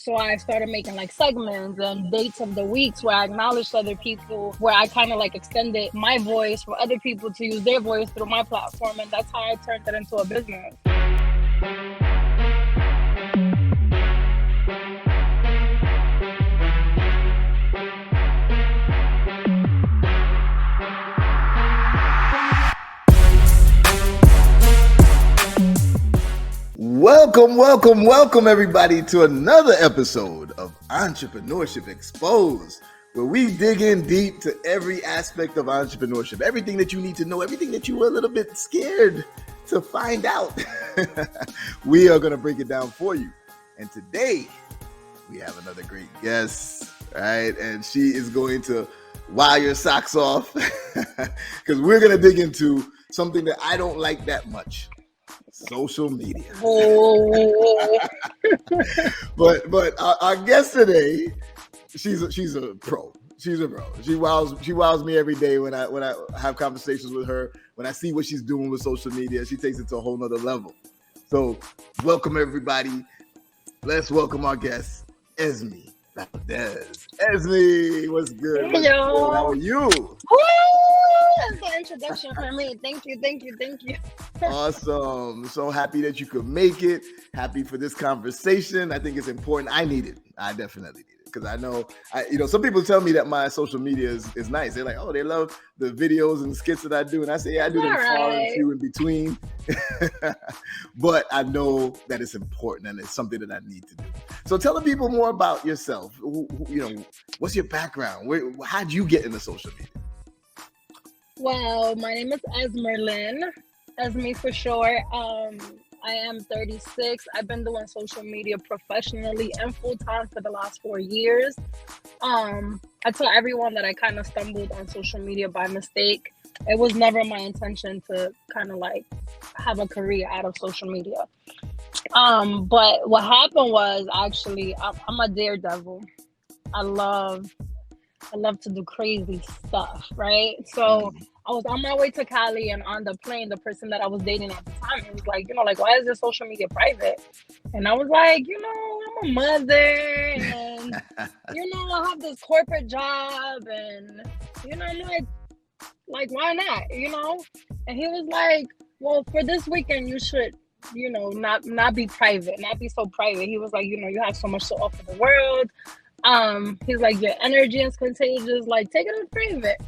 So I started making like segments and dates of the weeks where I acknowledged other people, where I kind of like extended my voice for other people to use their voice through my platform. And that's how I turned it into a business. Welcome everybody to another episode of Entrepreneurship Exposed, where we dig in deep to every aspect of entrepreneurship, everything that you need to know, everything that you were a little bit scared to find out. We are going to break it down for you. And today we have another great guest, right? And she is going to wow your socks off because we're going to dig into something that I don't like that much. Social media. but our guest today, she's a pro. She's a pro. She wows me every day when I have conversations with her. When I see what she's doing with social media, she takes it to a whole nother level. So welcome everybody. Let's welcome our guest, Esmy Valdez. Esmy, what's good? Hello. How are you? That's the introduction for me. Thank you. Awesome. So happy that you could make it. Happy for this conversation. I think it's important. I need it. I definitely need it because I know, some people tell me that my social media is nice. They're like, oh, they love the videos and the skits that I do. And I say, yeah, I do them far and few in between. But I know that it's important and it's something that I need to do. So tell the people more about yourself. What's your background? How'd you get into social media? Well, my name is Esmy for short. I am 36. I've been doing social media professionally and full-time for the last 4 years. I tell everyone that I kind of stumbled on social media by mistake. It was never my intention to kind of like have a career out of social media. But what happened was actually I'm a daredevil. I love to do crazy stuff, right? So I was on my way to Cali, and on the plane, the person that I was dating at the time, he was like, why is your social media private? And I was like, I'm a mother, and, I have this corporate job, and, I'm like, why not, And he was like, well, for this weekend, you should, not be private, not be so private. He was like, you have so much to offer the world. He's like, your energy is contagious, like, take it in private.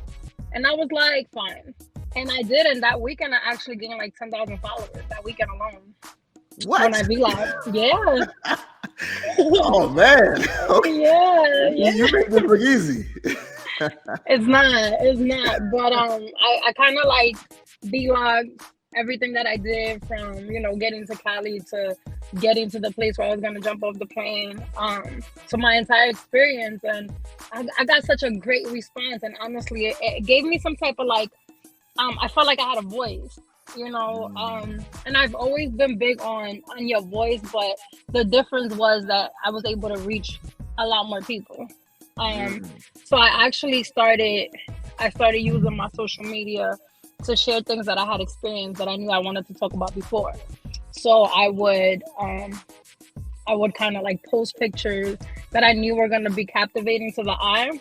And I was like, fine. And I did. And that weekend, I actually gained like 10,000 followers that weekend alone. What? When I vlogged. Yeah. Oh, man. Okay. Yeah. You make this look easy. It's not. But I kind of like vlogged everything that I did from, getting to Cali to getting to the place where I was going to jump off the plane, to my entire experience. And I got such a great response. And honestly, it gave me some type of like, I felt like I had a voice, and I've always been big on your voice, but the difference was that I was able to reach a lot more people. So I actually started using my social media to share things that I had experienced that I knew I wanted to talk about before. So I would kind of like post pictures that I knew were going to be captivating to the eye,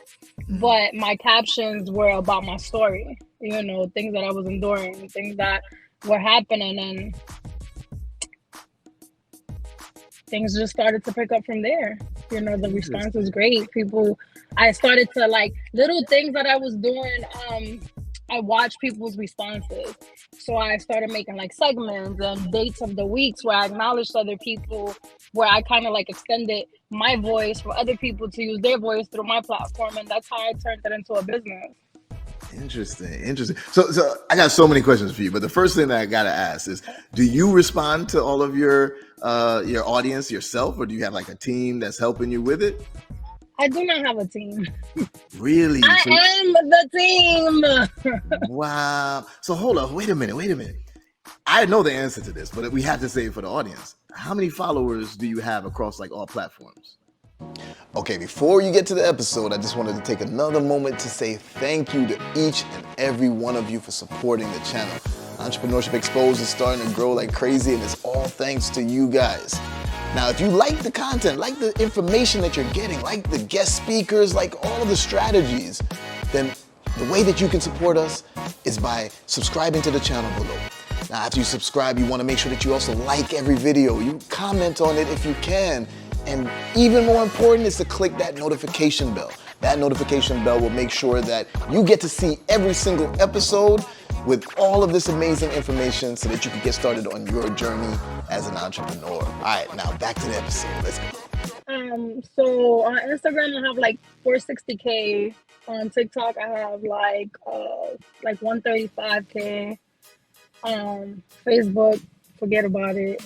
but my captions were about my story, things that I was enduring, things that were happening, and things just started to pick up from there. The response was great. I started to like little things that I was doing. I watched people's responses. So I started making like segments and dates of the weeks where I acknowledged other people, where I kind of like extended my voice for other people to use their voice through my platform. And that's how I turned it into a business. Interesting. So I got so many questions for you, but the first thing that I got to ask is, do you respond to all of your audience yourself, or do you have like a team that's helping you with it? I do not have a team. Really? I am the team. Wow. So hold on. Wait a minute. I know the answer to this, but we have to say it for the audience. How many followers do you have across like all platforms? Okay, before you get to the episode, I just wanted to take another moment to say thank you to each and every one of you for supporting the channel. Entrepreneurship Exposed is starting to grow like crazy, and it's all thanks to you guys. Now, if you like the content, like the information that you're getting, like the guest speakers, like all of the strategies, then the way that you can support us is by subscribing to the channel below. Now, after you subscribe, you want to make sure that you also like every video. You comment on it if you can. And even more important is to click that notification bell. That notification bell will make sure that you get to see every single episode with all of this amazing information so that you can get started on your journey as an entrepreneur. All right, now back to the episode. Let's go. So on Instagram, I have like 460K. On TikTok, I have like 135K. Facebook, forget about it.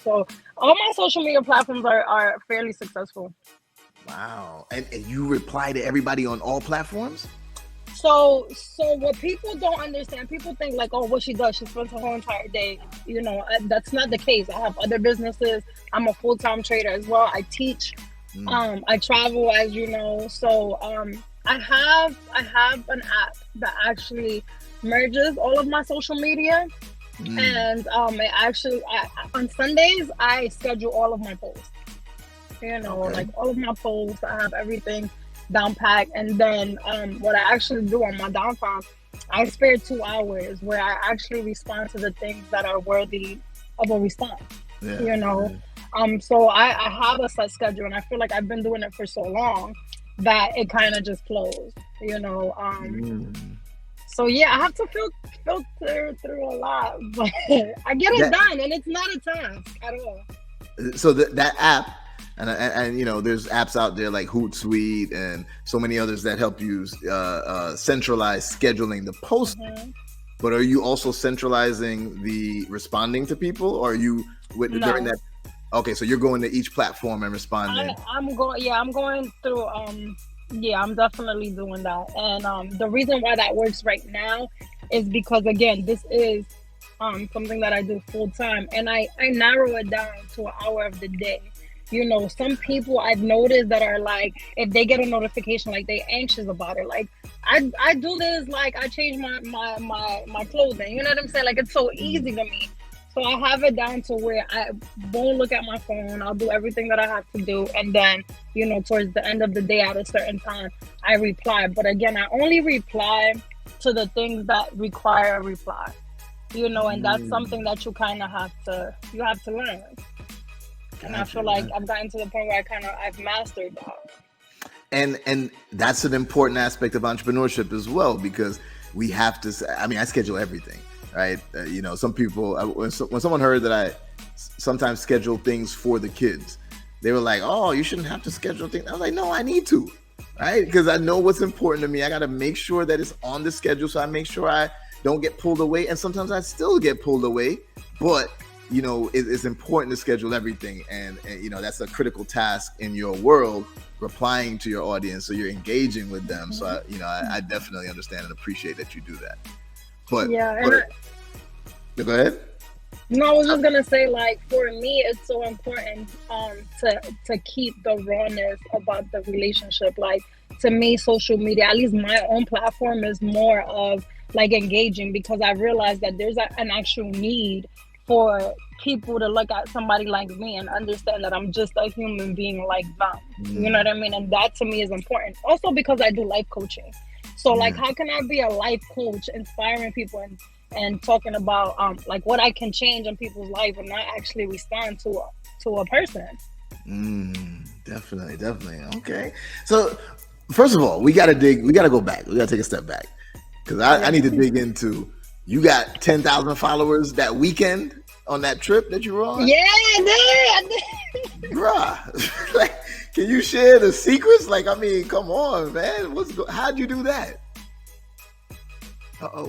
So all my social media platforms are fairly successful. Wow. And you reply to everybody on all platforms? So what people don't understand, people think like, oh, what she does, she spends her whole entire day. That's not the case. I have other businesses. I'm a full-time trader as well. I teach. I travel, as you know. So I have an app that actually merges all of my social media. And it actually, on Sundays, I schedule all of my posts. Like all of my posts, I have everything down packed. And then what I actually do on my downtime, I spare 2 hours where I actually respond to the things that are worthy of a response. So I have a set schedule, and I feel like I've been doing it for so long that it kind of just flows. So yeah, I have to filter through a lot, but I get it done, and it's not a task at all. So that app, and there's apps out there like Hootsuite and so many others that help you centralize scheduling the post. But are you also centralizing the responding to people, or are you during that? Okay, so you're going to each platform and responding. I'm going through. I'm definitely doing that. And the reason why that works right now is because, again, this is something that I do full time, and I narrow it down to an hour of the day. Some people I've noticed that are like, if they get a notification, like they anxious about it. Like I do this, like I change my clothing. You know what I'm saying? Like it's so easy to me. So I have it down to where I won't look at my phone. I'll do everything that I have to do. And then, towards the end of the day at a certain time, I reply. But again, I only reply to the things that require a reply, and that's something that you kind of have to learn. And I feel like I've gotten to the point where I've mastered that. And that's an important aspect of entrepreneurship as well, because we have to, I schedule everything. Right. Some people, when someone heard that I sometimes schedule things for the kids, they were like, oh, you shouldn't have to schedule things. I was like, no, I need to. Right. Because I know what's important to me. I got to make sure that it's on the schedule. So I make sure I don't get pulled away. And sometimes I still get pulled away. But, it's important to schedule everything. And that's a critical task in your world, replying to your audience. So you're engaging with them. So, I definitely understand and appreciate that you do that. But go ahead. No, I was just gonna say, like, for me, it's so important to keep the rawness about the relationship. Like, to me, social media, at least my own platform, is more of like engaging, because I realized that there's an actual need for people to look at somebody like me and understand that I'm just a human being like them. You know what I mean? And that to me is important. Also because I do life coaching. So like, how can I be a life coach, inspiring people and talking about like what I can change in people's life and not actually respond to a person? Definitely. Okay. So first of all, we gotta go back. We gotta take a step back, because I need to dig into, you got 10,000 followers that weekend on that trip that you were on? Yeah, I did. Bruh, like, can you share the secrets? Like, come on, man. How'd you do that?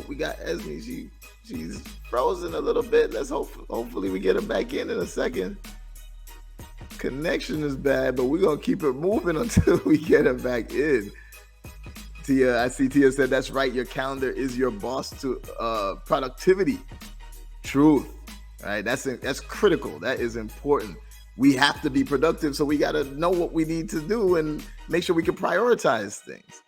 We got Esmy. She's frozen a little bit. Let's hopefully we get her back in a second. Connection is bad, but we're gonna keep it moving until we get her back in. Tia, I see Tia said, that's right, your calendar is your boss to productivity. Truth. Right? That's critical. That is important. We have to be productive, so we got to know what we need to do and make sure we can prioritize things.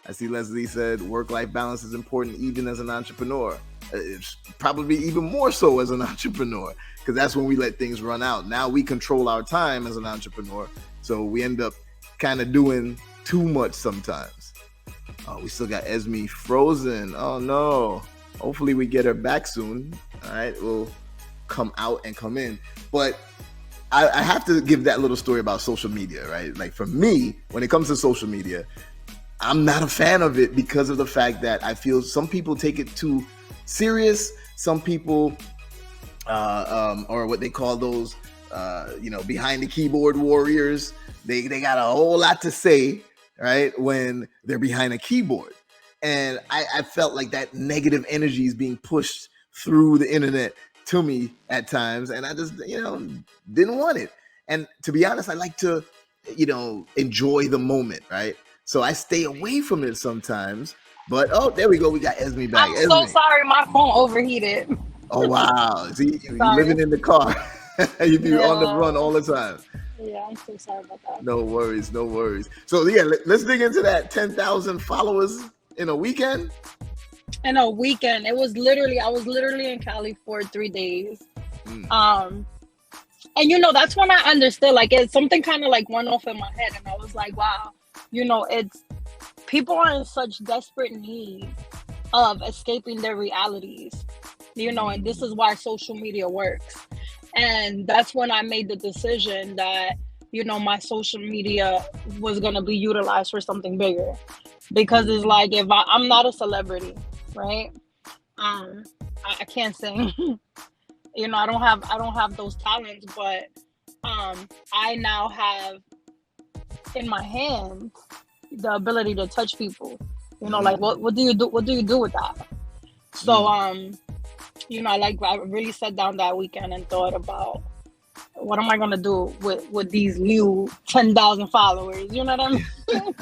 I see Leslie said work-life balance is important even as an entrepreneur. It's probably even more so as an entrepreneur, because that's when we let things run out. Now we control our time as an entrepreneur, so we end up kind of doing too much sometimes. Oh, we still got Esmy frozen. Oh no. Hopefully we get her back soon. All right, we'll come out and come in. But I have to give that little story about social media, right? Like for me, when it comes to social media, I'm not a fan of it because of the fact that I feel some people take it too serious. Some people, or what they call those, behind the keyboard warriors, they got a whole lot to say, right, when they're behind a keyboard. And I felt like that negative energy is being pushed through the internet to me at times, and I just didn't want it. And to be honest, I like to enjoy the moment, right? So I stay away from it sometimes. But there we go, we got Esmy back. I'm so sorry, my phone overheated. Oh wow. See, you living in the car. You be on the run all the time. Yeah, I'm so sorry about that. No worries. So yeah, let's dig into that 10,000 followers in a weekend. In a weekend, I was literally in Cali for 3 days. And that's when I understood, like, it's something kind of like went off in my head, and I was like, wow, it's people are in such desperate need of escaping their realities, and this is why social media works. And that's when I made the decision that my social media was going to be utilized for something bigger, because it's like, if I'm not a celebrity, right? I can't sing. I don't have those talents, but I now have in my hands the ability to touch people. Like what do you do with that? So I really sat down that weekend and thought about, what am I gonna do with these new 10,000 followers? You know what I mean?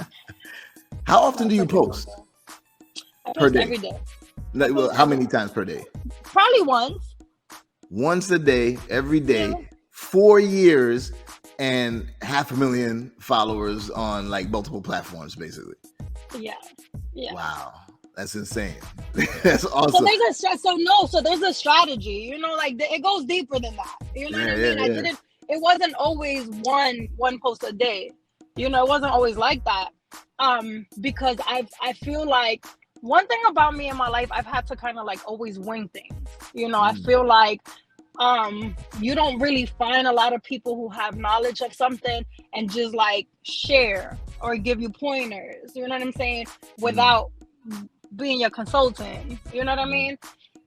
How often do you post? I Per post day? every day. Well, how many times per day? Probably once. Once a day, every day, Yeah. 4 years, and 500,000 followers on like multiple platforms, basically. Yeah. Wow, that's insane. That's awesome. So there's a strategy. It goes deeper than that. You know what I mean? Yeah. It wasn't always one post a day. It wasn't always like that. Because I feel like one thing about me in my life, I've had to kind of like always wing things. I feel like you don't really find a lot of people who have knowledge of something and just like share or give you pointers, you know what I'm saying, without being your consultant, you know what I mean?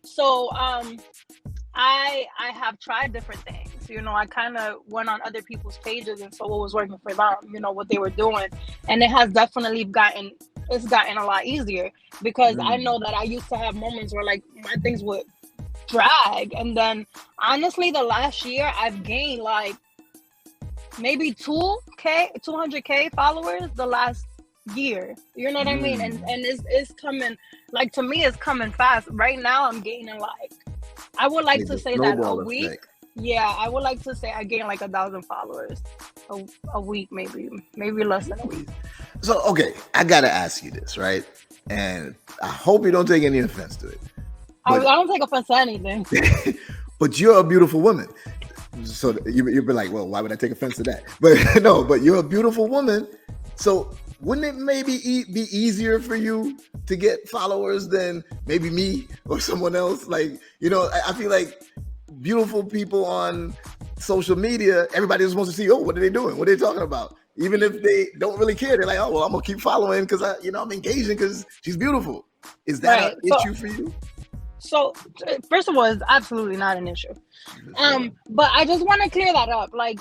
So I have tried different things. I kind of went on other people's pages and saw what was working for them, what they were doing, and it has definitely gotten a lot easier, because I know that I used to have moments where like my things would drag, and then honestly the last year I've gained like maybe 200K followers the last year, you know what I mean? And it's coming, like, to me it's coming fast. Right now I'm gaining like, I would like to say that a week effect. Yeah, I would like to say I gain like 1,000 followers a week, maybe less than a week. So okay, I gotta ask you this, right? And I hope you don't take any offense to it. I don't take offense to anything. But you're a beautiful woman. So you'd be like, well, why would I take offense to that? But no, but you're a beautiful woman. So wouldn't it maybe be easier for you to get followers than maybe me or someone else? Like, I feel like beautiful people on social media, everybody just wants to see, what are they doing? What are they talking about? Even if they don't really care, they're like, oh, well, I'm gonna keep following because I'm engaging because she's beautiful. Is that an issue for you? So first of all, it's absolutely not an issue. But I just want to clear that up. Like,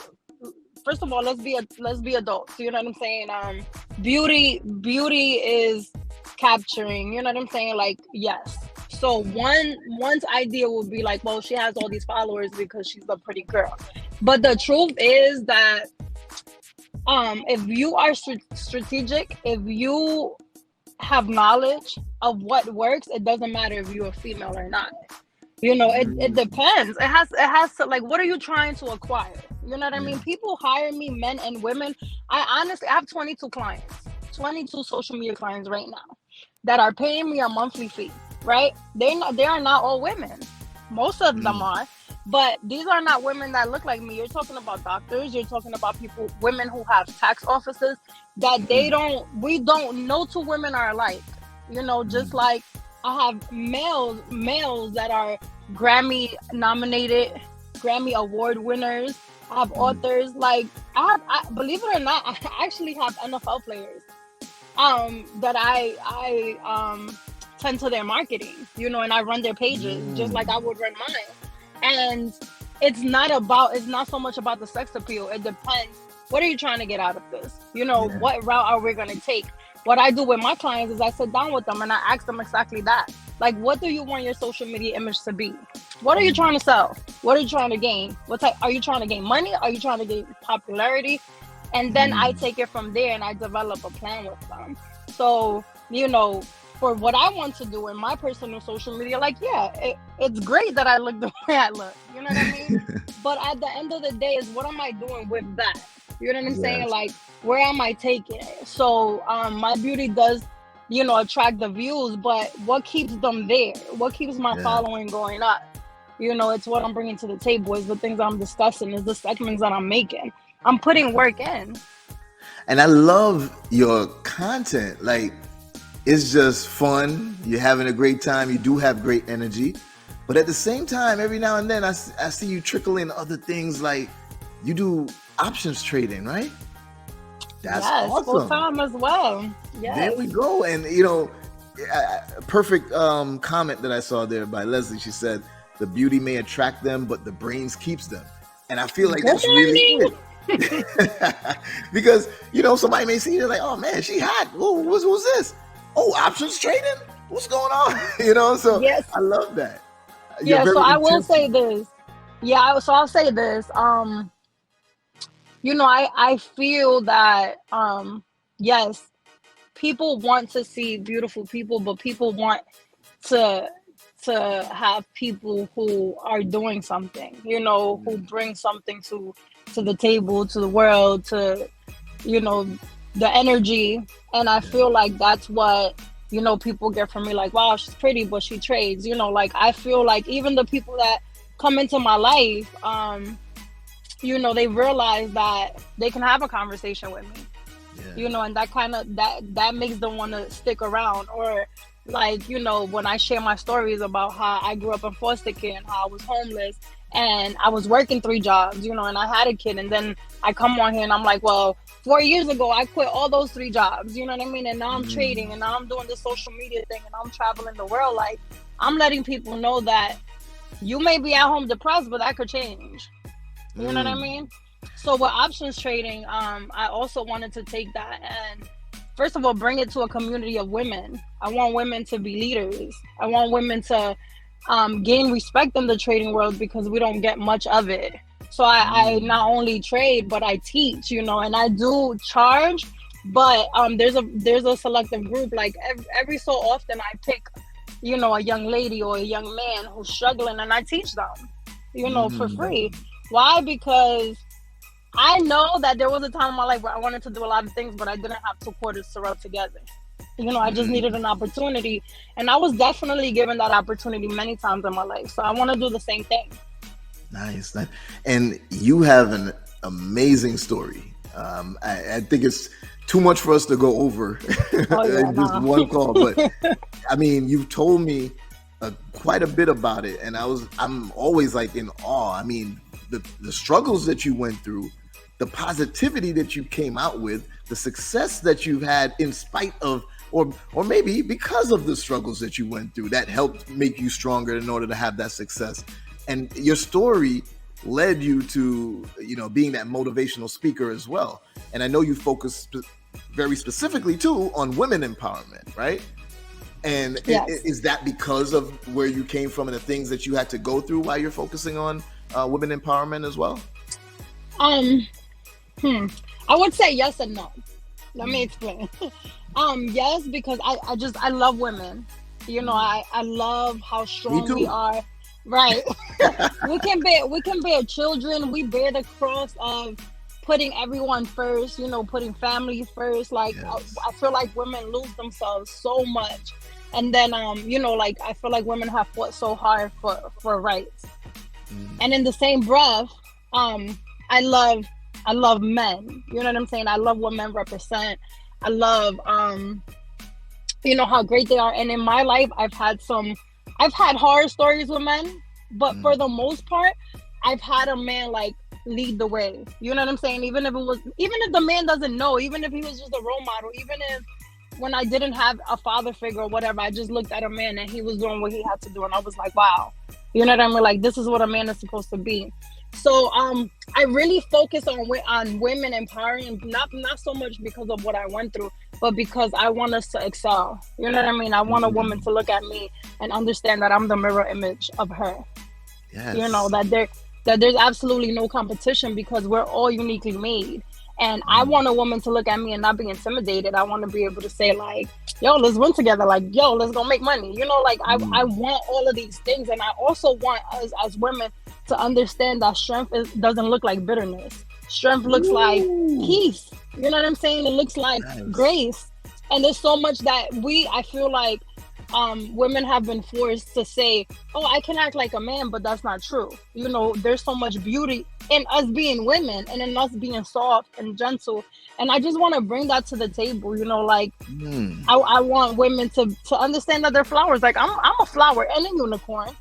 first of all, let's be adults. You know what I'm saying? Beauty is capturing. You know what I'm saying? Like, yes. So one's idea would be like, well, she has all these followers because she's a pretty girl. But the truth is that if you are strategic, if you have knowledge of what works, it doesn't matter if you're a female or not. It depends. It has to, like, what are you trying to acquire? You know what I mean? People hire me, men and women. I have 22 clients, 22 social media clients right now that are paying me a monthly fee. right? They are not all women. Most of them are, but these are not women that look like me. You're talking about doctors. You're talking about women who have tax offices that we don't, no two women are alike. You know, just like I have males that are Grammy nominated, Grammy award winners. I have authors. Like I believe it or not, I actually have NFL players that I tend to their marketing, you know, and I run their pages just like I would run mine. And it's not so much about the sex appeal. It depends. What are you trying to get out of this? You know, what route are we going to take? What I do with my clients is I sit down with them and I ask them exactly that. Like, what do you want your social media image to be? What are you trying to sell? What are you trying to gain? Are you trying to gain money? Are you trying to gain popularity? And then I take it from there and I develop a plan with them. So, you know, for what I want to do in my personal social media, like, it's great that I look the way I look. You know what I mean? But at the end of the day, is what am I doing with that? You know what I'm saying? Like, where am I taking it? So my beauty does, you know, attract the views, but what keeps them there? What keeps my following going up? You know, it's what I'm bringing to the table, is the things I'm discussing, is the segments that I'm making. I'm putting work in. And I love your content. Like, it's just fun. You're having a great time. You do have great energy. But at the same time, every now and then, I see you trickle in other things, like you do options trading, right? That's awesome. Full time as well. Yes. There we go. And, you know, a perfect comment that I saw there by Leslie. She said, the beauty may attract them, but the brains keeps them. And I feel like that's really it. Because, you know, somebody may see it like, oh man, she hot. What's this? Oh, options trading? What's going on? You know, so I love that. So I will say this. So I'll say this. You know, I feel that yes, people want to see beautiful people, but people want to have people who are doing something, you know, who bring something to the table, to the world, to, you know, the energy. And I feel like that's what, you know, people get from me, like, wow, she's pretty, but she trades, you know. Like, I feel like even the people that come into my life, you know, they realize that they can have a conversation with me, you know, and that kind of, that makes them want to stick around. Or like, you know, when I share my stories about how I grew up in foster care and how I was homeless and I was working 3 jobs, you know, and I had a kid, and then I come on here and I'm like, well, 4 years ago, I quit all those 3 jobs, you know what I mean? And now I'm trading, and now I'm doing the social media thing, and I'm traveling the world. Like, I'm letting people know that you may be at home depressed, but that could change. You know what I mean? So with options trading, I also wanted to take that and, first of all, bring it to a community of women. I want women to be leaders. I want women to gain respect in the trading world, because we don't get much of it. So I not only trade, but I teach, you know, and I do charge, but there's a selective group. Like every so often I pick, you know, a young lady or a young man who's struggling, and I teach them, you know, for free. Why? Because I know that there was a time in my life where I wanted to do a lot of things, but I didn't have 2 quarters to rub together. You know, I just needed an opportunity, and I was definitely given that opportunity many times in my life. So I want to do the same thing. Nice. And you have an amazing story. I think it's too much for us to go over in just one call, but I mean, you've told me quite a bit about it, and I'm always like in awe. I mean, the struggles that you went through, the positivity that you came out with, the success that you've had in spite of, or maybe because of the struggles that you went through, that helped make you stronger in order to have that success. And your story led you to, you know, being that motivational speaker as well. And I know you focus very specifically too on women empowerment, right? And is that because of where you came from and the things that you had to go through while you're focusing on women empowerment as well? I would say yes and no. Let me explain. Yes, because I love women. You know, I love how strong we are. Right. we can bear children. We bear the cross of putting everyone first, you know, putting family first. Like, I feel like women lose themselves so much And then, you know, like, I feel like women have fought so hard for rights. And in the same breath, I love men. You know what I'm saying? I love what men represent. I love, you know, how great they are. And in my life, I've had horror stories with men, but for the most part, I've had a man like lead the way. You know what I'm saying? Even if the man doesn't know, even if he was just a role model, even if when I didn't have a father figure or whatever, I just looked at a man and he was doing what he had to do, and I was like, wow, you know what I mean? Like, this is what a man is supposed to be. So I really focus on women empowering, not so much because of what I went through, but because I want us to excel. You know what I mean? I want a woman to look at me and understand that I'm the mirror image of her. Yes. You know, that there's absolutely no competition because we're all uniquely made. And I want a woman to look at me and not be intimidated. I want to be able to say, like, yo, let's win together. Like, yo, let's go make money. You know, like, I want all of these things. And I also want us as women to understand that strength doesn't look like bitterness. Strength looks like peace. You know what I'm saying? It looks like grace. And there's so much that I feel like women have been forced to say, oh, I can act like a man, but that's not true. You know, there's so much beauty in us being women and in us being soft and gentle. And I just want to bring that to the table, you know, like I want women to understand that they're flowers. Like, I'm a flower and a unicorn,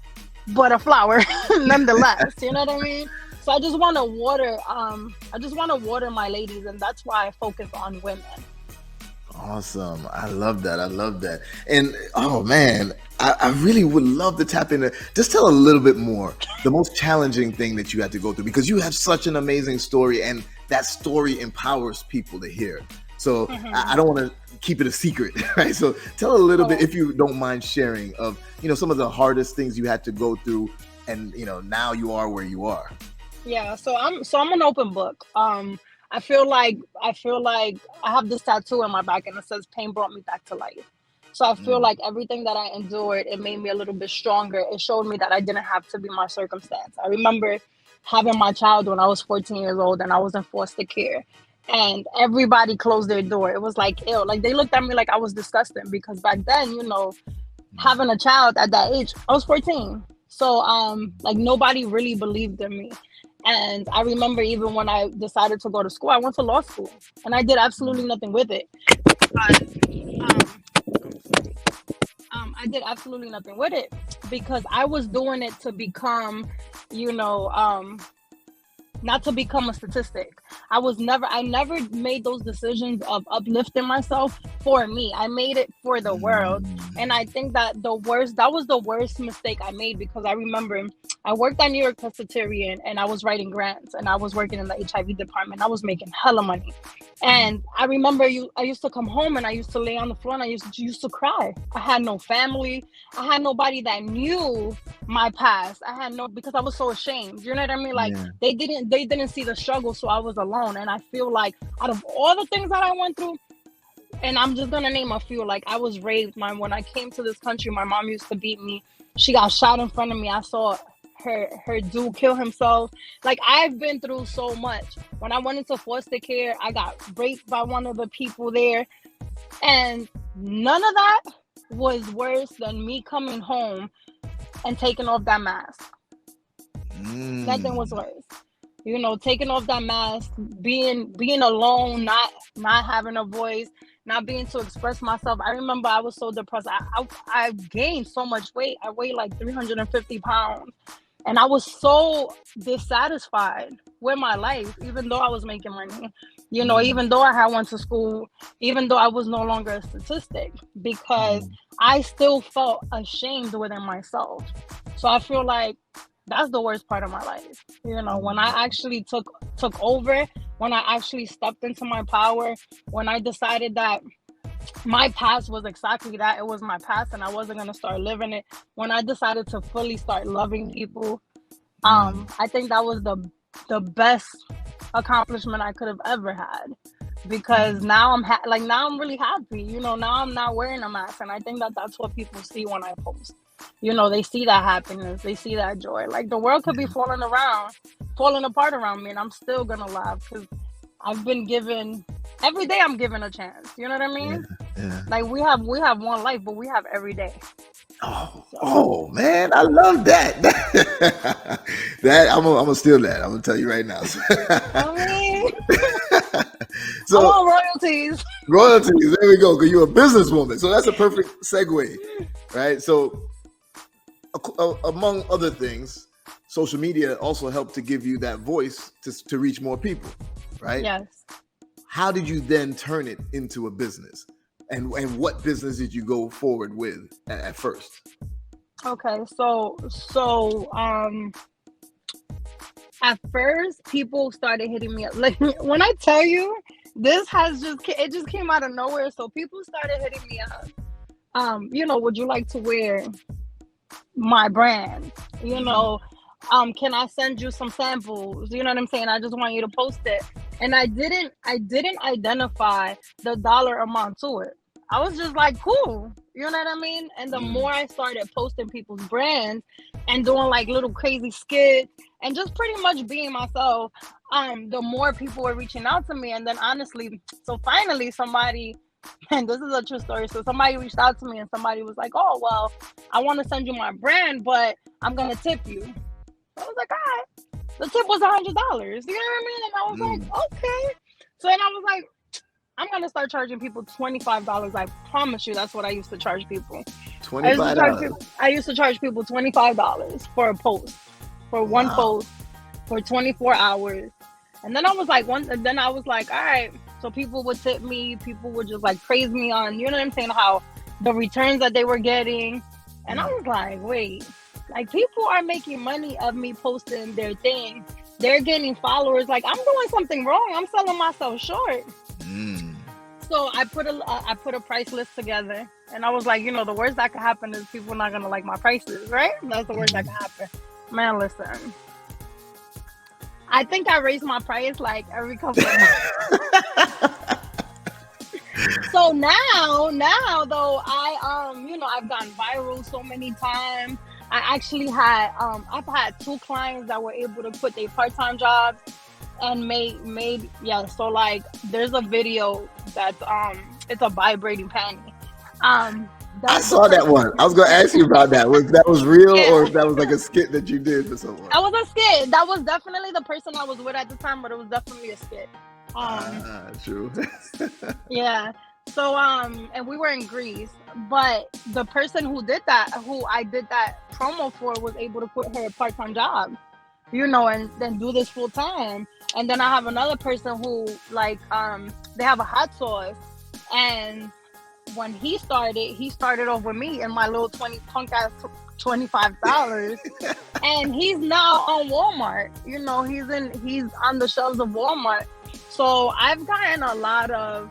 but a flower nonetheless. You know what I mean? So I just want to water my ladies, and that's why I focus on women. Awesome. I love that. And oh man, I really would love to tap into, just tell a little bit more, the most challenging thing that you had to go through, because you have such an amazing story and that story empowers people to hear. So I don't want to keep it a secret, right? So tell a little bit, if you don't mind sharing, of, you know, some of the hardest things you had to go through, and, you know, now you are where you are. Yeah. So I'm an open book. I feel like I have this tattoo on my back and it says pain brought me back to life. So I feel like everything that I endured, it made me a little bit stronger. It showed me that I didn't have to be my circumstance. I remember having my child when I was 14 years old and I was in foster care, and everybody closed their door. It was like, ew. Like, they looked at me like I was disgusting, because back then, you know, having a child at that age, I was 14. So like, nobody really believed in me. And I remember even when I decided to go to school, I went to law school and I did absolutely nothing with it. I did absolutely nothing with it because I was doing it to become, you know, not to become a statistic. I never made those decisions of uplifting myself for me. I made it for the world. And I think that that was the worst mistake I made, because I remember I worked at New York Presbyterian and I was writing grants and I was working in the HIV department. I was making hella money. And I remember I used to come home and I used to lay on the floor and I used to cry. I had no family. I had nobody that knew my past. Because I was so ashamed. You know what I mean? Like, they didn't see the struggle, so I was alone. And I feel like out of all the things that I went through, and I'm just gonna name a few, like, I was raped. When I came to this country, my mom used to beat me. She got shot in front of me. I saw her dude kill himself. Like, I've been through so much. When I went into foster care, I got raped by one of the people there, and none of that was worse than me coming home and taking off that mask. Nothing was worse. You know, taking off that mask, being alone, not having a voice, not being to express myself. I remember I was so depressed. I gained so much weight. I weighed like 350 pounds. And I was so dissatisfied with my life, even though I was making money, you know, even though I had went to school, even though I was no longer a statistic, because I still felt ashamed within myself. So I feel like that's the worst part of my life. You know, when I actually took over, when I actually stepped into my power, when I decided that my past was exactly that, it was my past and I wasn't going to start living it. When I decided to fully start loving people, I think that was the best accomplishment I could have ever had, because now now I'm really happy. You know, now I'm not wearing a mask, and I think that that's what people see when I post. You know, they see that happiness, they see that joy. Like, the world could be falling apart around me, and I'm still gonna laugh, because I've been given, every day I'm given a chance. You know what I mean? Yeah. Like we have one life, but we have every day. Oh man, I love that. That I'm gonna steal that. I'm gonna tell you right now. I mean, So I want royalties. royalties. There we go. Because you're a businesswoman, so that's a perfect segue, right? So, among other things, social media also helped to give you that voice to reach more people, right? Yes. How did you then turn it into a business? And what business did you go forward with at first? Okay, so at first people started hitting me up. Like when I tell you, it just came out of nowhere. So people started hitting me up. Would you like to wear my brand? Can I send you some samples? You know what I'm saying? I just want you to post it. And I didn't identify the dollar amount to it. I was just like, cool. You know what I mean? And the more I started posting people's brands and doing like little crazy skits and just pretty much being myself, the more people were reaching out to me. And then honestly, so finally somebody, and this is a true story. So somebody reached out to me and somebody was like, oh, well, I want to send you my brand, but I'm going to tip you. I was like, all right. The tip was $100. You know what I mean? And I was like, okay. So then I was like, I'm going to start charging people $25. I promise you that's what I used to charge people. $25. I used to charge people $25 for a post, for one post, for 24 hours. And then I was like, all right. So people would tip me. People would just like praise me on, you know what I'm saying, how the returns that they were getting. And I was like, wait, like people are making money of me posting their thing. They're getting followers. Like I'm doing something wrong. I'm selling myself short. So I put a price list together, and I was like, the worst that could happen is people not gonna like my prices, right? That's the worst that could happen. Man, listen, I think I raised my price like every couple of months. So now though, I've gone viral so many times. I actually had I've had 2 clients that were able to quit their part-time jobs and made so like there's a video that's it's a vibrating panty. I saw that one. I was gonna ask you about that. Was that was real or if that was like a skit that you did for someone? That was a skit. That was definitely the person I was with at the time, but it was definitely a skit. True. Yeah. So and we were in Greece, but the person who I did that promo for was able to quit her part-time job, and then do this full time. And then I have another person who they have a hot sauce, and when he started over me in my little $25, and he's now on Walmart. He's on the shelves of Walmart. So I've gotten a lot of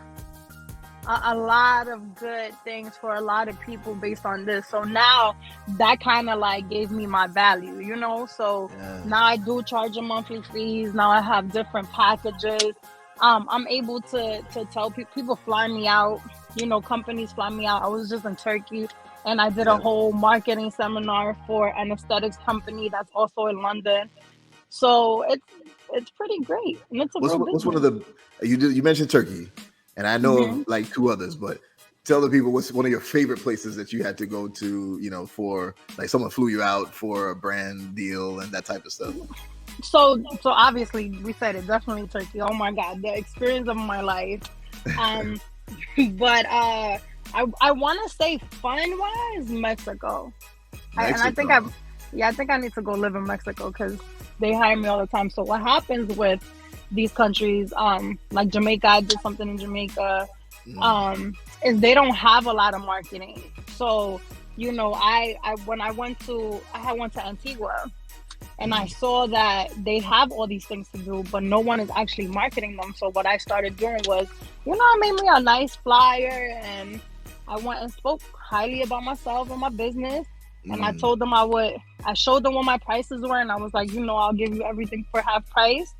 good things for a lot of people based on this. So now that kind of like gave me my value, so now I do charge a monthly fees. Now I have different packages. I'm able to tell people fly me out, companies fly me out. I was just in Turkey and I did a whole marketing seminar for an aesthetics company that's also in London. So it's pretty great. And it's what's one of the, you mentioned Turkey. And I know of like 2 others, but tell the people what's one of your favorite places that you had to go to, for like someone flew you out for a brand deal and that type of stuff. So obviously we said it, definitely Turkey. Oh my God, the experience of my life. But I want to say fun-wise, Mexico. I think I need to go live in Mexico because they hire me all the time. So what happens with these countries, like Jamaica, I did something in Jamaica, is they don't have a lot of marketing. So, I went to Antigua and I saw that they have all these things to do, but no one is actually marketing them. So what I started doing was, I made me a nice flyer and I went and spoke highly about myself and my business. And I told them I showed them what my prices were. And I was like, I'll give you everything for half price.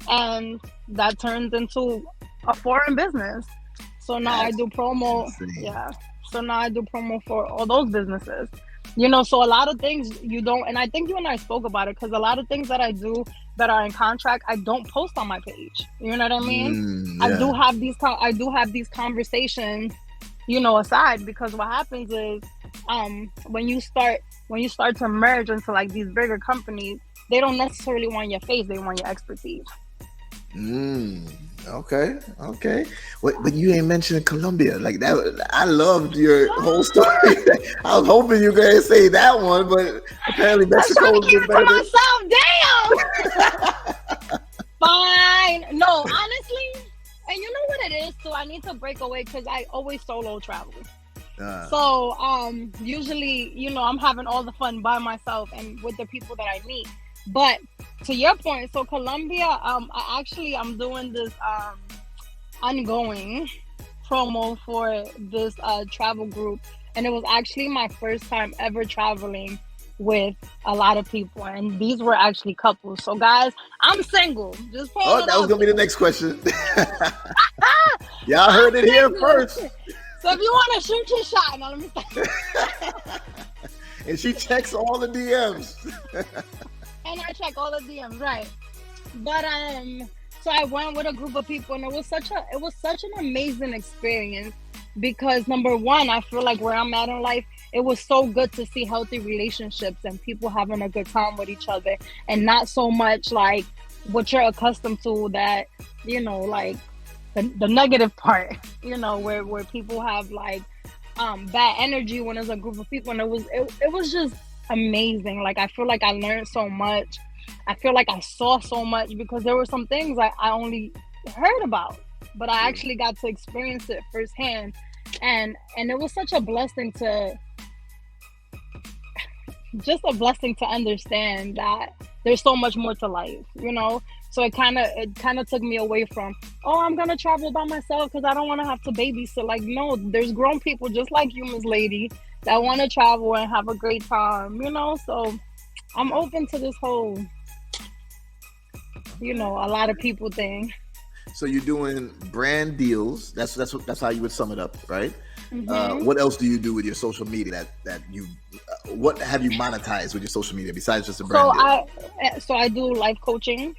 And that turns into a foreign business. So now I do promo. Insane. Yeah. So now I do promo for all those businesses. So a lot of things you don't, and I think you and I spoke about it, because a lot of things that I do that are in contract, I don't post on my page. You know what I mean? I do have these conversations aside, because what happens is, when you start to merge into like these bigger companies, they don't necessarily want your face, they want your expertise. Okay. But you ain't mentioning Colombia like that. I loved your whole story. I was hoping you were gonna say that one, but apparently Mexico I was was trying to keep better. it to myself. Damn. Fine. No, honestly, and you know what it is too. I need to break away because I always solo travel. So usually, I'm having all the fun by myself and with the people that I meet. But to your point, so Colombia, I'm doing this ongoing promo for this travel group, and it was actually my first time ever traveling with a lot of people, and these were actually couples. So guys, I'm single. Just that was gonna be the next question. Y'all heard it here first. So if you want to shoot your shot, now let me start. And she checks all the DMs. And I check all the DMs, right? But so I went with a group of people, and it was such an amazing experience, because number one, I feel like where I'm at in life, it was so good to see healthy relationships and people having a good time with each other, and not so much like what you're accustomed to, that like the negative part, where people have like bad energy when there's a group of people. And it was just amazing. Like, I feel like I learned so much. I feel like I saw so much, because there were some things I only heard about, but I actually got to experience it firsthand. And it was such a blessing to understand that there's so much more to life, So it kind of took me away from, I'm gonna travel by myself because I don't want to have to babysit. Like, no, there's grown people just like you, Miss Lady, that want to travel and have a great time, So I'm open to this whole, a lot of people thing. So you're doing brand deals. That's how you would sum it up, right? Mm-hmm. What else do you do with your social media what have you monetized with your social media besides just a brand deal? So I do life coaching.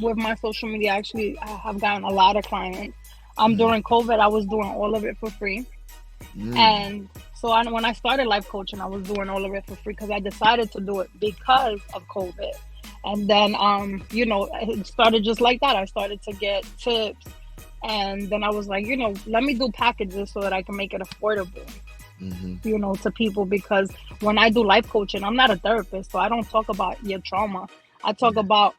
With my social media. Actually, I have gotten a lot of clients. During COVID, I was doing all of it for free. And so when I started life coaching, I was doing all of it for free because I decided to do it because of COVID. And then, it started just like that. I started to get tips. And then I was like, let me do packages so that I can make it affordable, to people. Because when I do life coaching, I'm not a therapist, so I don't talk about your trauma. I talk about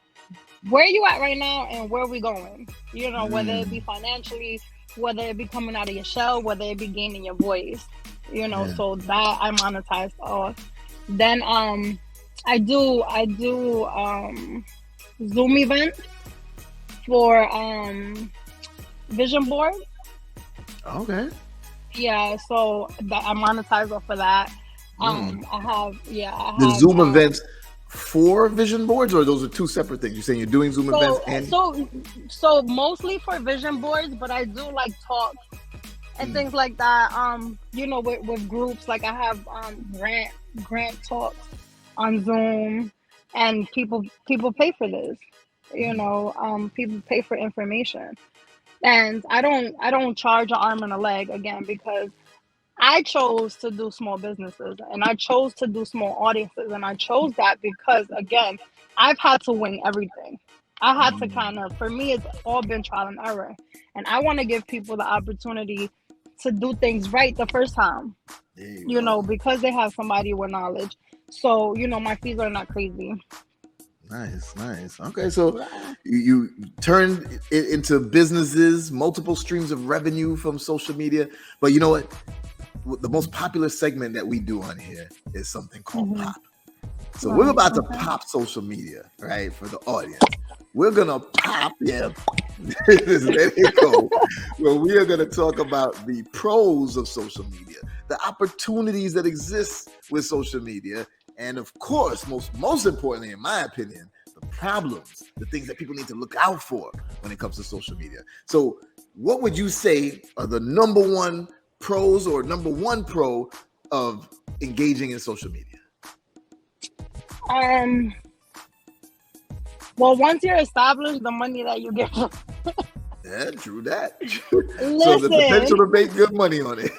where you at right now and where we going, whether it be financially, whether it be coming out of your shell, whether it be gaining your voice, so that I monetize all. Then, I do Zoom events for, vision board. Okay. Yeah, so that I monetize off of that. I have the Zoom events for vision boards, or those are two separate things? You're saying you're doing Zoom events and so mostly for vision boards, but I do like talks and things like that. With groups, like I have grant talks on Zoom, and people pay for this. People pay for information. And I don't charge an arm and a leg, again, because I chose to do small businesses, and I chose to do small audiences, and I chose that because, again, I've had to wing everything. I had to for me, it's all been trial and error, and I want to give people the opportunity to do things right the first time, because they have somebody with knowledge. So, my fees are not crazy. Nice. Okay, so you turned it into businesses, multiple streams of revenue from social media. But you know what? The most popular segment that we do on here is something called Pop. So we're about to pop social media, right, for the audience. We're going to pop, let it go. Well, we are going to talk about the pros of social media, the opportunities that exist with social media, and of course, most importantly, in my opinion, the problems, the things that people need to look out for when it comes to social media. So what would you say are the number one pros or number one pro of engaging in social media? Well, once you're established, the money that you get. Yeah, true that. Listen, So the potential to make good money on it.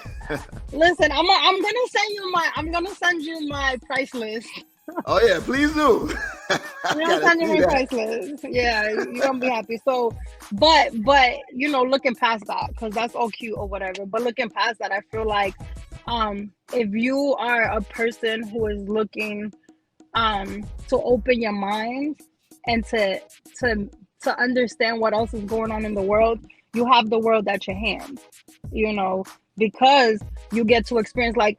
listen, I'm gonna send you my price list. Oh yeah, please do. I'm gonna send you my price list. Yeah, you're gonna be happy. So, but looking past that, because that's all cute or whatever. But looking past that, I feel like, if you are a person who is looking, to open your mind and to understand what else is going on in the world, you have the world at your hands, because you get to experience, like,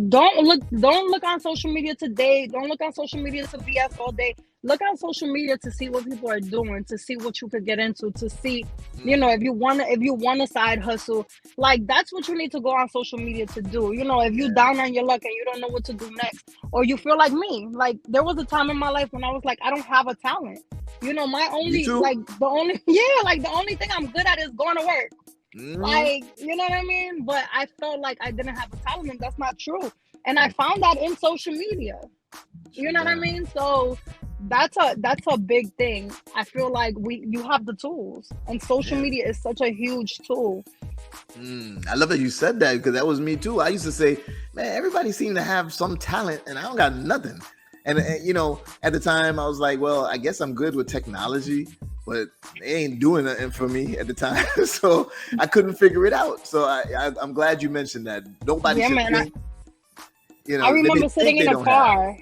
don't look on social media today. Don't look on social media to BS all day. Look on social media to see what people are doing, to see what you could get into, to see, if you want a side hustle, like, that's what you need to go on social media to do. If you're down on your luck and you don't know what to do next, or you feel like me, like, there was a time in my life when I was like, I don't have a talent. My only, the only thing I'm good at is going to work. Like, you know what I mean? But I felt like I didn't have a talent, and that's not true. And I found that in social media. You know what I mean? So that's a big thing. I feel like you have the tools, and social media is such a huge tool. I love that you said that, because that was me too. I used to say, man, everybody seemed to have some talent and I don't got nothing. And at the time I was like, well, I guess I'm good with technology, but they ain't doing nothing for me at the time. So I couldn't figure it out. So I'm glad you mentioned that. Nobody should think, I remember sitting in a car.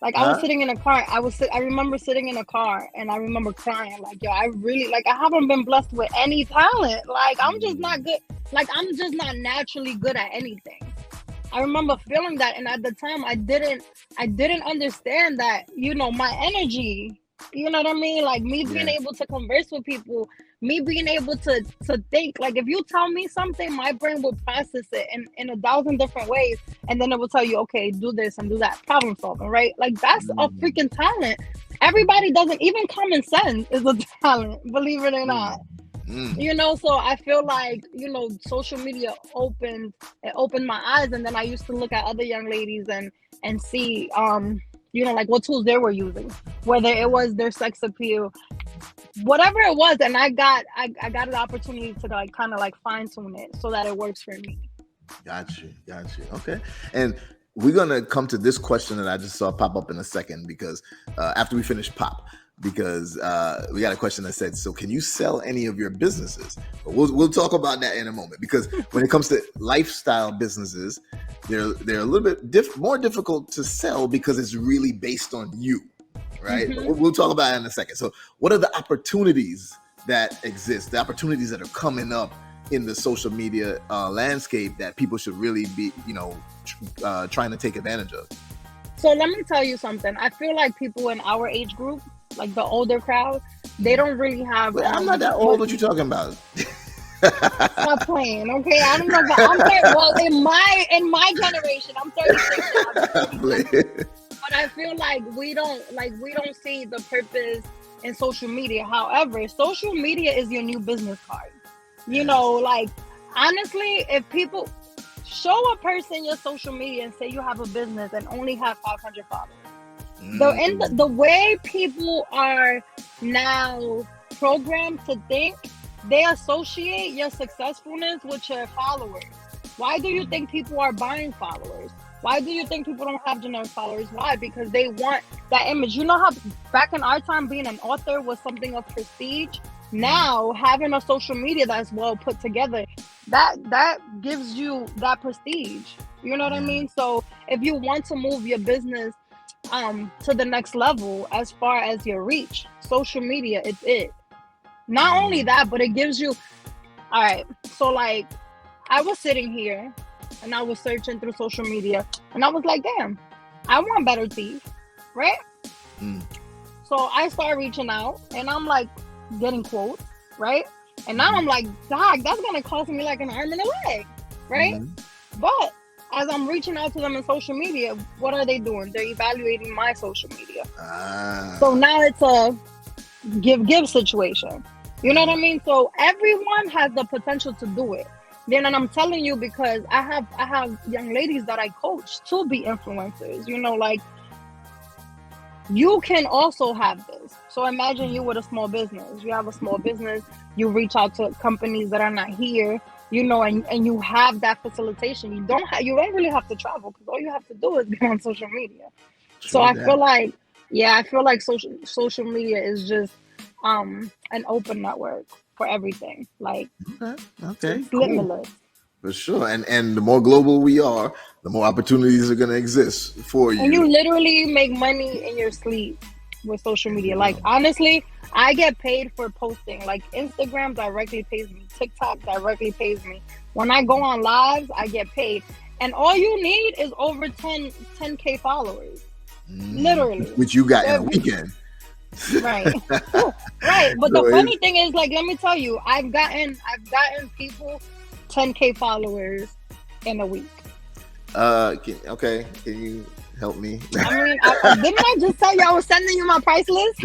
Like, I was sitting in a car. I remember sitting in a car, and I remember crying. Like, yo, I really, like, I haven't been blessed with any talent. Like, I'm just not good. Like, I'm just not naturally good at anything. I remember feeling that, and at the time, I didn't understand that. My energy. You know what I mean? Like, me being able to converse with people, me being able to think. Like, if you tell me something, my brain will process it in 1,000 different ways, and then it will tell you, okay, do this and do that. Problem solving, right? Like, that's a freaking talent. Everybody doesn't, even common sense is a talent, believe it or not. So I feel like, social media opened my eyes, and then I used to look at other young ladies and see, like, what tools they were using, whether it was their sex appeal, whatever it was. And I got an opportunity to, like, kind of like fine tune it so that it works for me. Got you. Okay. And we're going to come to this question that I just saw pop up in a second, because after we finish pop, because we got a question that said, so can you sell any of your businesses? But we'll talk about that in a moment, because when it comes to lifestyle businesses, they're a little bit more difficult to sell, because it's really based on you, right? We'll talk about it in a second. So what are the opportunities that exist, the opportunities that are coming up in the social media landscape that people should really be, trying to take advantage of? So let me tell you something. I feel like people in our age group, like the older crowd, they don't really have. Well, I'm not that old. What you talking about? Stop playing, okay? I don't know, but in my generation, I'm 36 now. But I feel like we don't see the purpose in social media. However, social media is your new business card. Like, honestly, if people show a person your social media and say you have a business and only have 500 followers. The way people are now programmed to think, they associate your successfulness with your followers. Why do you think people are buying followers? Why do you think people don't have generic followers? Why? Because they want that image. You know how back in our time, being an author was something of prestige? Now, having a social media that's well put together, that gives you that prestige. You know what I mean? So if you want to move your business to the next level as far as your reach, social media is it. Not only that, but it gives you, all right, so like, I was sitting here and I was searching through social media, and I was like, damn, I want better teeth, right? So I started reaching out, and I'm like getting quotes, right? And now I'm like, dog, that's gonna cost me like an arm and a leg, right? But as I'm reaching out to them in social media, what are they doing? They're evaluating my social media. So now it's a give situation. You know what I mean? So everyone has the potential to do it. Then, and I'm telling you, because I have young ladies that I coach to be influencers. Like, you can also have this. So imagine you with a small business. You have a small business, you reach out to companies that are not here, and you have that facilitation. You don't really have to travel, because all you have to do is be on social media. So Sure I that. feel like, social media is just an open network for everything. Like, Okay, it's cool. limitless. For sure. And the more global we are, the more opportunities are going to exist for you. And you literally make money in your sleep with social media. Like, honestly, I get paid for posting. Like, Instagram directly pays me. TikTok directly pays me. When I go on lives, I get paid. And all you need is over 10K followers. Literally. Which you got in a weekend. Right. Right. But the funny thing is, like, let me tell you, I've gotten people 10K followers in a week. Can you help me? I mean, didn't I just tell you I was sending you my price list?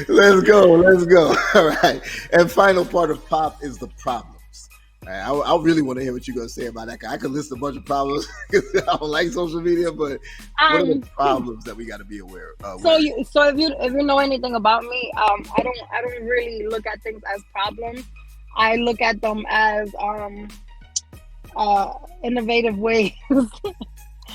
Let's go. All right. And final part of pop is the problems. All right. I really want to hear what you're going to say about that. I could list a bunch of problems. I don't like social media, but what are the problems that we got to be aware of? So if you know anything about me, I don't really look at things as problems. I look at them as innovative ways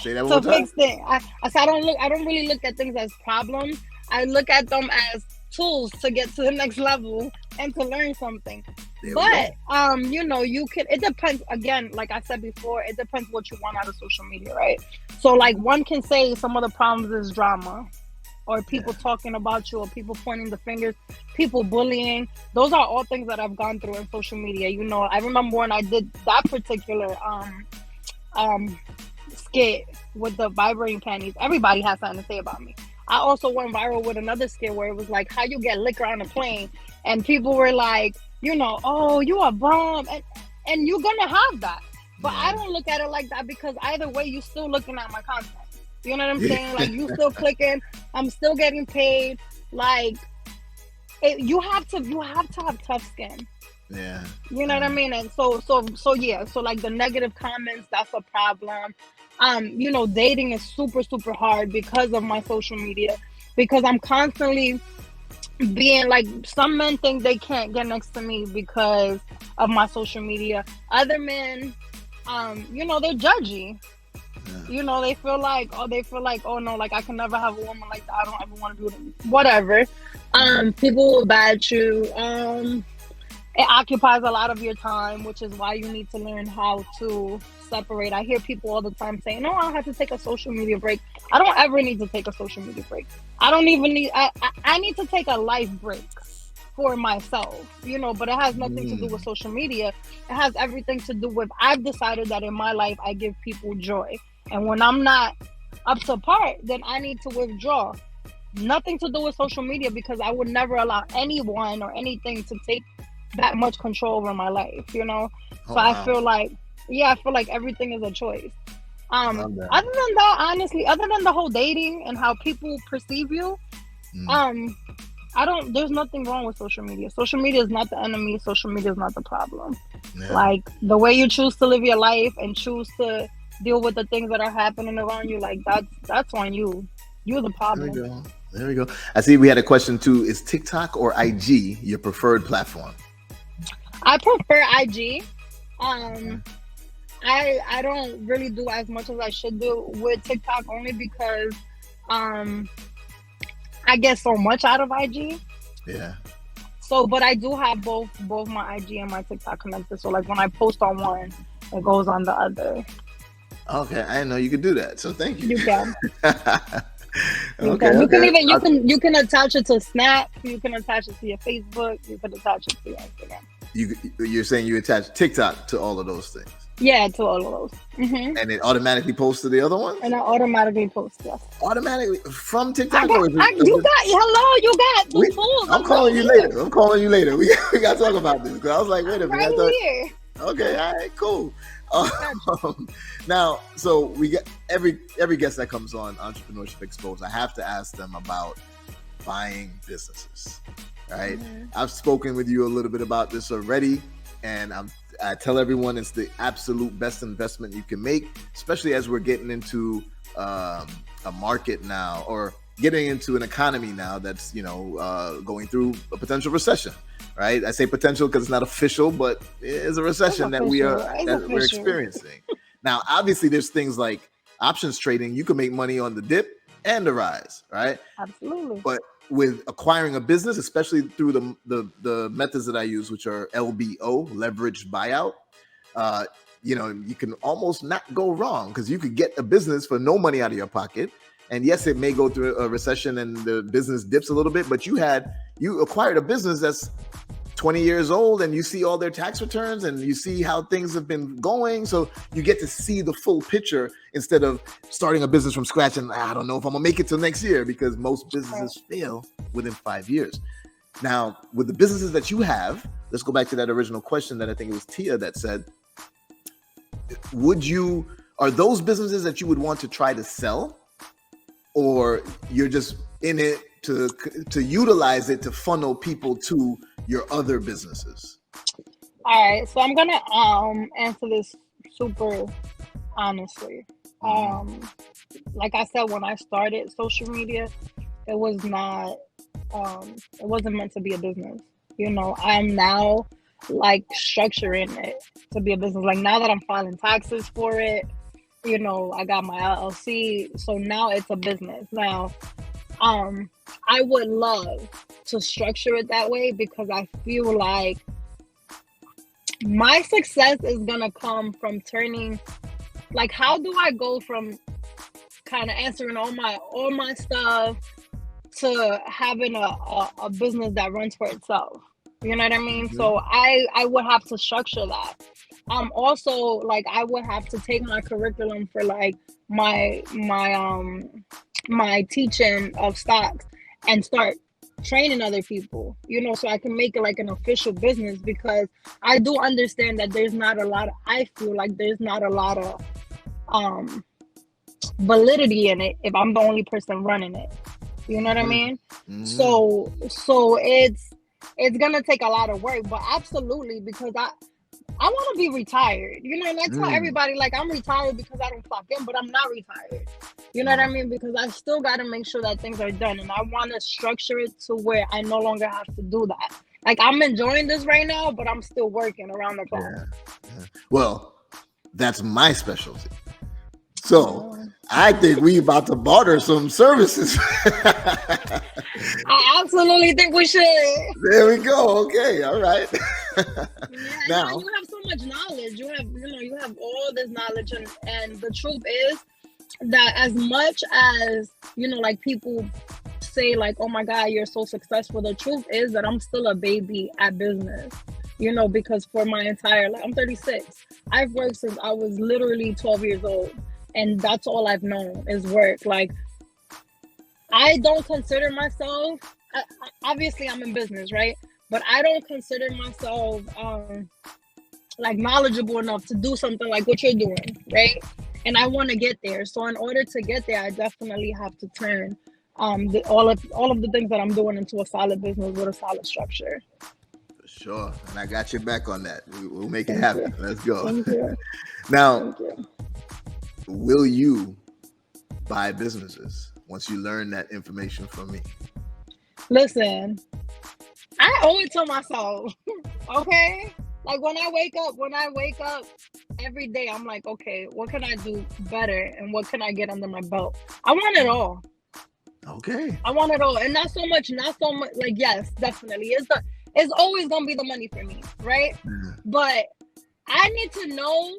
Say that to fix things. I don't really look at things as problems. I look at them as tools to get to the next level and to learn something. But it depends. Again, like I said before, it depends what you want out of social media, right? So like, one can say some of the problems is drama, or people talking about you, or people pointing the fingers, people bullying. Those are all things that I've gone through in social media. I remember when I did that particular skit with the vibrating panties. Everybody has something to say about me. I also went viral with another skit where it was like, how you get liquor on a plane, and people were like, oh, you a bum, and you're gonna have that. But I don't look at it like that, because either way, you still looking at my content. You know what I'm saying? Like, you still clicking, I'm still getting paid. Like, you have to have tough skin. Yeah. You know what I mean? And so like, the negative comments, that's a problem. Dating is super, super hard because of my social media, because I'm constantly being like, some men think they can't get next to me because of my social media. Other men, they're judgy. They feel like, oh no, like, I can never have a woman like that. I don't ever want to do it. Whatever. People will badge you. It occupies a lot of your time, which is why you need to learn how to separate. I hear people all the time saying, no, I have to take a social media break. I don't ever need to take a social media break. I need to take a life break for myself, but it has nothing to do with social media. It has everything to do with, I've decided that in my life, I give people joy. And when I'm not up to par, then I need to withdraw. Nothing to do with social media, because I would never allow anyone or anything to take that much control over my life, So I feel like everything is a choice. Other than that, honestly, other than the whole dating and how people perceive you, there's nothing wrong with social media. Social media is not the enemy. Social media is not the problem. Yeah. Like, the way you choose to live your life and choose to deal with the things that are happening around you, like, that's on you. You're the problem. There we go. I see we had a question too. Is TikTok or IG your preferred platform? I prefer IG. I don't really do as much as I should do with TikTok, only because I get so much out of IG. Yeah. So, but I do have both my IG and my TikTok connected. So, like, when I post on one, it goes on the other. Okay, I didn't know you could do that. So thank you. You can. You can attach it to Snap. You can attach it to your Facebook. You can attach it to your Instagram. You're saying you attach TikTok to all of those things? Yeah, to all of those. Mm-hmm. And it automatically posts to the other ones? And I automatically post, yes. Automatically from TikTok? You got the tools. I'm calling you later. We got to talk about this, because I was like, wait a minute. Here. Okay, all right, cool. Now, so we get every guest that comes on Entrepreneurship Exposed, I have to ask them about buying businesses, right? Mm-hmm. I've spoken with you a little bit about this already, and I tell everyone it's the absolute best investment you can make, especially as we're getting into a market now, or getting into an economy now that's, going through a potential recession, right? I say potential because it's not official, but it is a recession that we're experiencing. Now, obviously, there's things like options trading. You can make money on the dip and the rise, right? Absolutely. But with acquiring a business, especially through the methods that I use, which are LBO, leveraged buyout, you can almost not go wrong, because you could get a business for no money out of your pocket. And yes, it may go through a recession and the business dips a little bit, but you acquired a business that's 20 years old, and you see all their tax returns and you see how things have been going. So you get to see the full picture instead of starting a business from scratch and I don't know if I'm gonna make it till next year, because most businesses fail within 5 years. Now, with the businesses that you have, let's go back to that original question that I think it was Tia that said, are those businesses that you would want to try to sell, or you're just in it to utilize it to funnel people to your other businesses? All right, so I'm gonna answer this super honestly. Like I said, when I started social media, it was not it wasn't meant to be a business. I'm now like structuring it to be a business. Like, now that I'm filing taxes for it, I got my LLC, so now it's a business. Now, I would love to structure it that way, because I feel like my success is gonna come from turning, like, how do I go from kind of answering all my stuff to having a business that runs for itself? You know what I mean? Mm-hmm. So I would have to structure that. Also, like, I would have to take my curriculum for like my teaching of stocks and start training other people, so I can make it like an official business, because I do understand that I feel like there's not a lot of validity in it if I'm the only person running it. You know what I mean? Mm-hmm. So it's gonna take a lot of work, but absolutely, because I want to be retired, and I tell everybody, like, I'm retired because I don't clock in, but I'm not retired. You know what I mean? Because I still got to make sure that things are done, and I want to structure it to where I no longer have to do that. Like, I'm enjoying this right now, but I'm still working around the clock. Yeah. Well, that's my specialty. So I think we about to barter some services. I absolutely think we should. There we go. Okay. All right. Now you have so much knowledge. You have all this knowledge, and the truth is that as much as, like, people say like, oh my God, you're so successful, the truth is that I'm still a baby at business. Because for my entire life, I'm 36. I've worked since I was literally 12 years old. And that's all I've known is work. Like, I don't consider myself, obviously I'm in business, right? But I don't consider myself like knowledgeable enough to do something like what you're doing, right? And I want to get there. So in order to get there, I definitely have to turn all of the things that I'm doing into a solid business with a solid structure. For sure. And I got your back on that. We'll make it happen. Let's go. Thank you. Now, will you buy businesses once you learn that information from me? Listen, I owe it to myself. Okay? Like, when I wake up every day, I'm like, okay, what can I do better and what can I get under my belt? I want it all. Okay. I want it all. And not so much, like, yes, definitely. It's always gonna be the money for me, right? Mm-hmm. But I need to know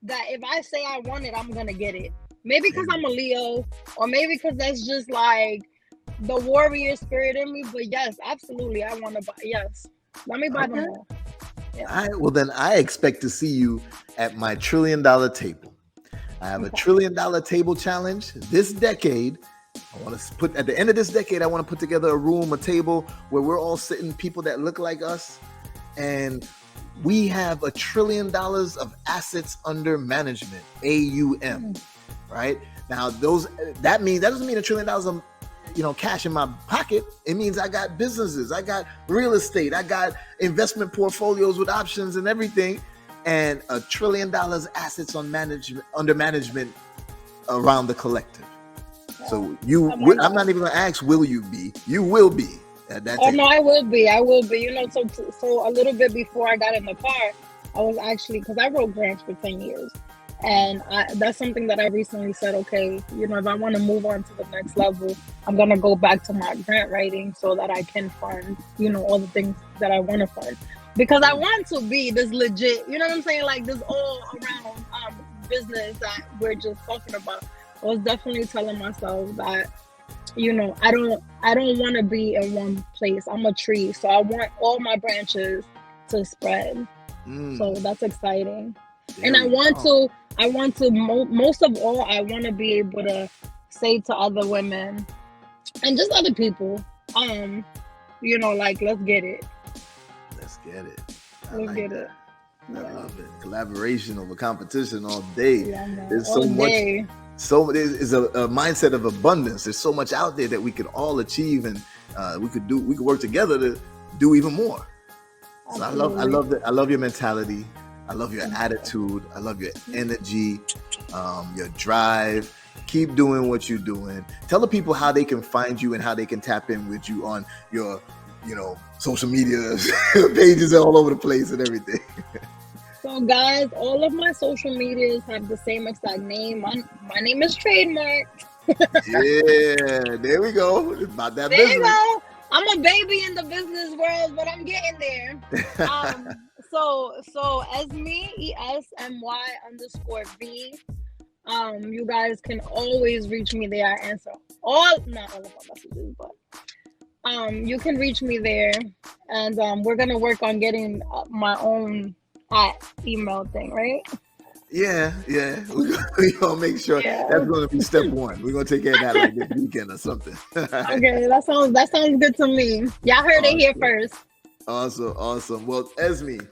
that if I say I want it, I'm gonna get it. Maybe because I'm a Leo, or maybe because that's just like the warrior spirit in me. But yes, absolutely, I want to buy. Yes, let me buy them all. Yeah. Well, then I expect to see you at my $1 trillion table. I have a $1 trillion table challenge this decade. I want to put at the end of this decade, I want to put together a table where we're all sitting, people that look like us, and we have $1 trillion of assets under management, AUM, right? Now, that doesn't mean $1 trillion of cash in my pocket. It means I got businesses, I got real estate, I got investment portfolios with options and everything, and $1 trillion assets under management around the collective. So I'm not even gonna ask, will you be? You will be. No, I will be. You know, so a little bit before I got in the car, I was actually, because I wrote grants for 10 years. And that's something that I recently said, okay, you know, if I want to move on to the next level, I'm going to go back to my grant writing so that I can fund, you know, all the things that I want to fund. Because I want to be this legit, you know what I'm saying? Like this all around business that we're just talking about. I was definitely telling myself that, you know, I don't want to be in one place. I'm a tree. So I want all my branches to spread. So that's exciting. And I want to, most of all, I want to be able to say to other women and just other people, you know, like, let's get it. Let's get it. Let's get it. I love it. Collaboration over competition all day. Yeah, man. There's all so much. Day. So there's a mindset of abundance. There's so much out there that we could all achieve, and we could work together to do even more. So I love your mentality. I love your attitude. I love your energy, your drive. Keep doing what you're doing. Tell the people how they can find you and how they can tap in with you on your, you know, social media pages all over the place and everything. So guys, all of my social medias have the same exact name. My name is trademarked. Yeah, there we go. It's about that there business. You go. I'm a baby in the business world, but I'm getting there. So Esmy, ESMY_V. You guys can always reach me there. I answer not all of my messages, but you can reach me there, and we're gonna work on getting my own email thing, right? Yeah. We're gonna make sure that's gonna be step one. We're gonna take care of that like this weekend or something. Okay, that sounds good to me. Y'all heard it here first. Awesome. Well, Esmy,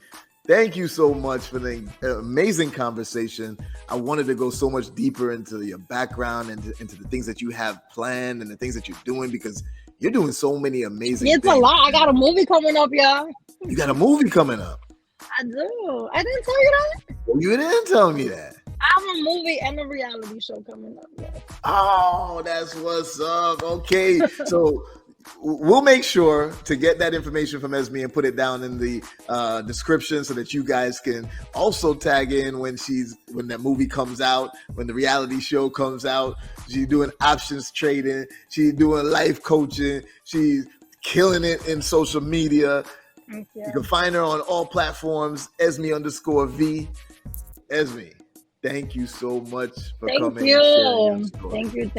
thank you so much for the amazing conversation. I wanted to go so much deeper into your background and into the things that you have planned and the things that you're doing, because you're doing so many amazing things. It's a lot. I got a movie coming up, y'all. You got a movie coming up? I do. I didn't tell you that? You didn't tell me that. I have a movie and a reality show coming up. Yes. Oh, that's what's up. Okay. So we'll make sure to get that information from Esmy and put it down in the description so that you guys can also tag in when that movie comes out, when the reality show comes out. She's doing options trading. She's doing life coaching. She's killing it in social media. You can find her on all platforms, Esmy_V. Esmy, thank you so much for coming. Thank you.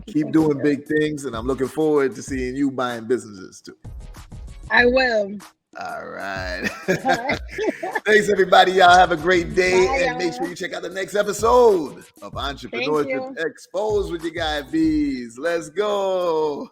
Keep doing big things, and I'm looking forward to seeing you buying businesses too. I will. All right. Thanks, everybody. Y'all have a great day. Bye, and make sure you check out the next episode of Entrepreneurship Exposed with your guy, Beez. Let's go.